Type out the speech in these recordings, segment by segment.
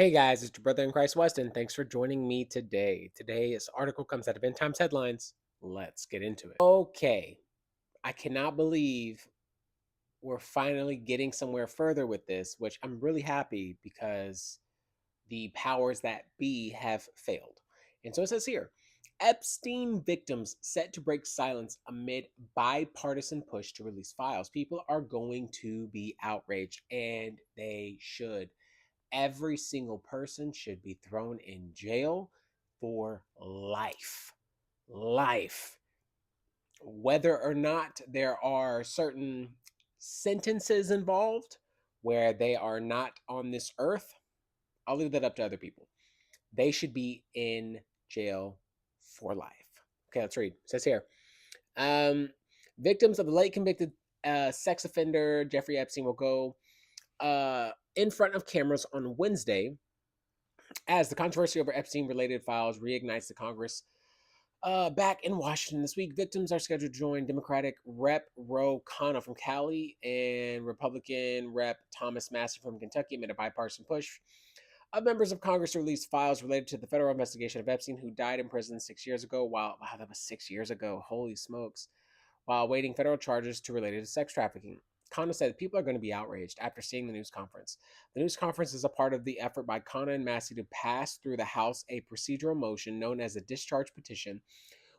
Hey guys, it's your brother in Christ, Weston. Thanks for joining me today. Today's article comes out of End Times Headlines. Let's get into it. Okay, I cannot believe we're finally getting somewhere further with this, which I'm really happy because the powers that be have failed. And so it says here Epstein victims set to break silence amid bipartisan push to release files. People are going to be outraged, and they should. Every single person should be thrown in jail for life. Life. Whether or not there are certain sentences involved where they are not on this earth, I'll leave that up to other people. They should be in jail for life. Okay, let's read. It says here um, victims of the late convicted sex offender Jeffrey Epstein will go in front of cameras on Wednesday as the controversy over Epstein related files reignites the Congress back in Washington this week. Victims are scheduled to join Democratic Rep. Ro Khanna from Cali and Republican Rep. Thomas Massey from Kentucky amid a bipartisan push of members of Congress to release files related to the federal investigation of Epstein, who died in prison 6 years ago. Wow, that was 6 years ago. Holy smokes. While awaiting federal charges to related to sex trafficking. Khanna said people are going to be outraged after seeing the news conference. The news conference is a part of the effort by Khanna and Massey to pass through the House a procedural motion known as a discharge petition,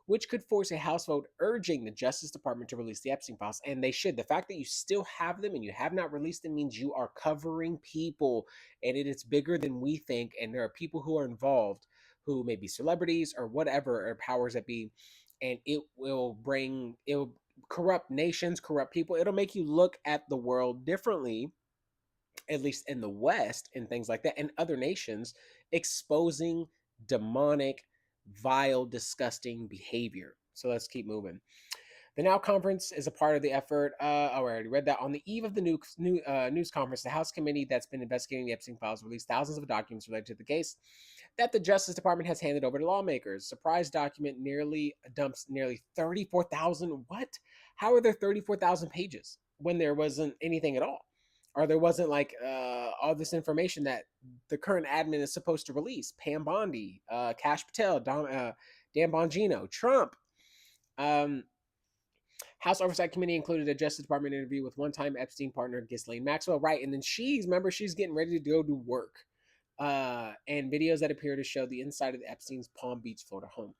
which could force a House vote urging the Justice Department to release the Epstein files. And they should. The fact that you still have them and you have not released them means you are covering people, and it is bigger than we think. And there are people who are involved who may be celebrities or whatever, or powers that be, and it will corrupt nations, corrupt people. It'll make you look at the world differently, at least in the West and things like that, and other nations, exposing demonic, vile, disgusting behavior. So let's keep moving. The Now Conference is a part of the effort. I already read that. On the eve of the news conference, the House committee that's been investigating the Epstein files released thousands of documents related to the case that the Justice Department has handed over to lawmakers. Surprise document nearly dumps nearly 34,000. What? How are there 34,000 pages when there wasn't anything at all? Or there wasn't like all this information that the current admin is supposed to release? Pam Bondi, Kash Patel, Dan Bongino, Trump. Um, House Oversight Committee included a Justice Department interview with one-time Epstein partner Ghislaine Maxwell. Right, and then she's getting ready to go to work. And videos that appear to show the inside of the Epstein's Palm Beach, Florida home.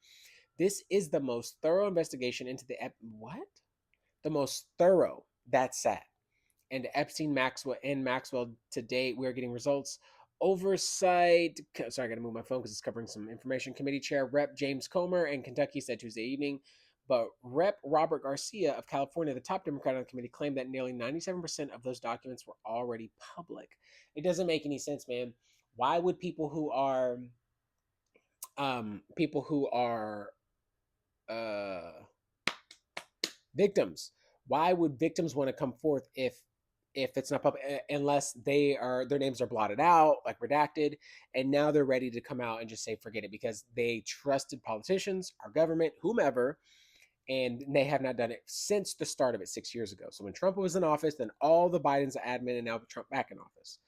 This is the most thorough investigation into what? The most thorough. That's sad. And Epstein, Maxwell to date, we're getting results. Oversight. Sorry, I got to move my phone because it's covering some information. Committee Chair Rep. James Comer in Kentucky said Tuesday evening. But Rep. Robert Garcia of California, the top Democrat on the committee, claimed that nearly 97% of those documents were already public. It doesn't make any sense, man. Why would people who are uh, victims? Why would victims want to come forth if it's not public, unless their names are blotted out, like redacted, and now they're ready to come out and just say forget it because they trusted politicians, our government, whomever, and they have not done it since the start of it 6 years ago. So when Trump was in office, then all the Biden's admin, and now Trump back in office.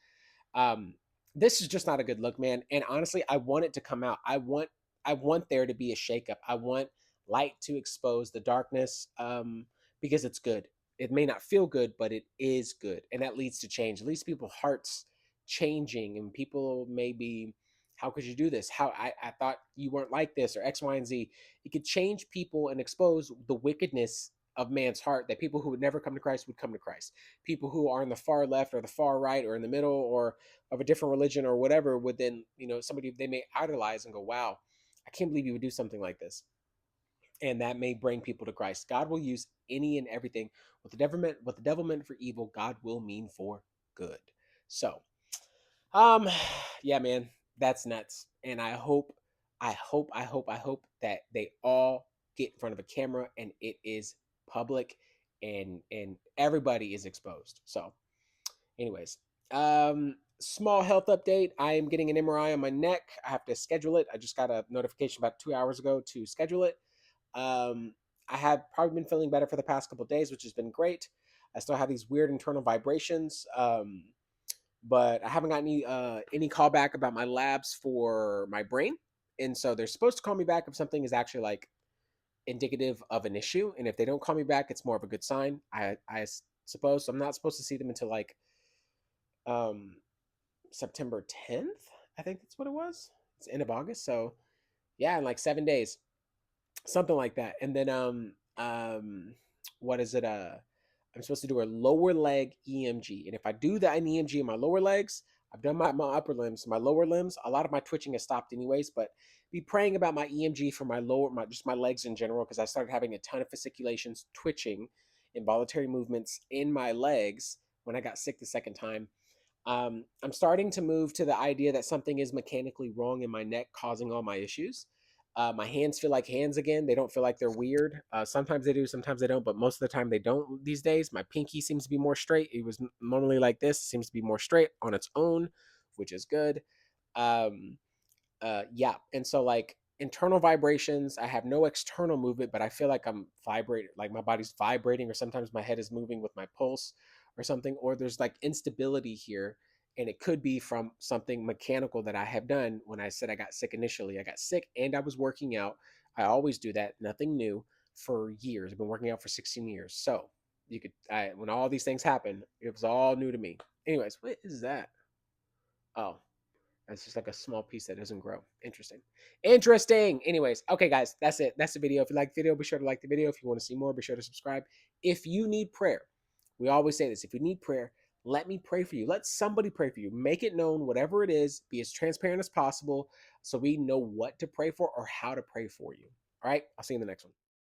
Um, this is just not a good look, man. And honestly, I want it to come out. I want there to be a shakeup. I want light to expose the darkness, because it's good. It may not feel good, but it is good, and that leads to change. At least people's hearts changing, and people may be, how could you do this? How I thought you weren't like this, or X, Y, and Z. It could change people and expose the wickedness of man's heart, that people who would never come to Christ would come to Christ. People who are on the far left or the far right or in the middle or of a different religion or whatever would then, somebody they may idolize and go, wow, I can't believe you would do something like this. And that may bring people to Christ. God will use any and everything. What the devil meant for evil, God will mean for good. So, um, yeah, man, that's nuts. And I hope that they all get in front of a camera and it is public, and everybody is exposed. So, anyways, small health update. I am getting an MRI on my neck. I have to schedule it. I just got a notification about 2 hours ago to schedule it. Um, I have probably been feeling better for the past couple of days, which has been great. I still have these weird internal vibrations. but I haven't got any call back about my labs for my brain. And so they're supposed to call me back if something is actually like indicative of an issue. And if they don't call me back, it's more of a good sign. I suppose. So I'm not supposed to see them until like um September 10th. I think that's what it was. It's end of August. So yeah, in like 7 days, something like that. And then what is it? I'm supposed to do a lower leg EMG, and if I do that in EMG in my lower legs, I've done my upper limbs, my lower limbs. A lot of my twitching has stopped anyways, but be praying about my EMG for my lower, my just my legs in general, because I started having a ton of fasciculations, twitching, involuntary movements in my legs when I got sick the second time. I'm starting to move to the idea that something is mechanically wrong in my neck, causing all my issues. My hands feel like hands again. They don't feel like they're weird. Sometimes they do, sometimes they don't, but most of the time they don't these days. My pinky seems to be more straight. It was normally like this, seems to be more straight on its own, which is good. Um, yeah, and so like internal vibrations, I have no external movement, but I feel like I'm vibrating, like my body's vibrating, or sometimes my head is moving with my pulse or something, or there's like instability here, and it could be from something mechanical that I have done. When I said I got sick initially, I got sick and I was working out. I always do that, nothing new, for years. I've been working out for 16 years. So you could when all these things happen, it was all new to me. Anyways, what is that? Oh, that's just like a small piece that doesn't grow. Interesting. Interesting. Anyways, okay, guys, that's it. That's the video. If you like the video, be sure to like the video. If you want to see more, be sure to subscribe. If you need prayer, we always say this. If you need prayer, let me pray for you. Let somebody pray for you. Make it known, whatever it is, be as transparent as possible so we know what to pray for or how to pray for you. All right, I'll see you in the next one.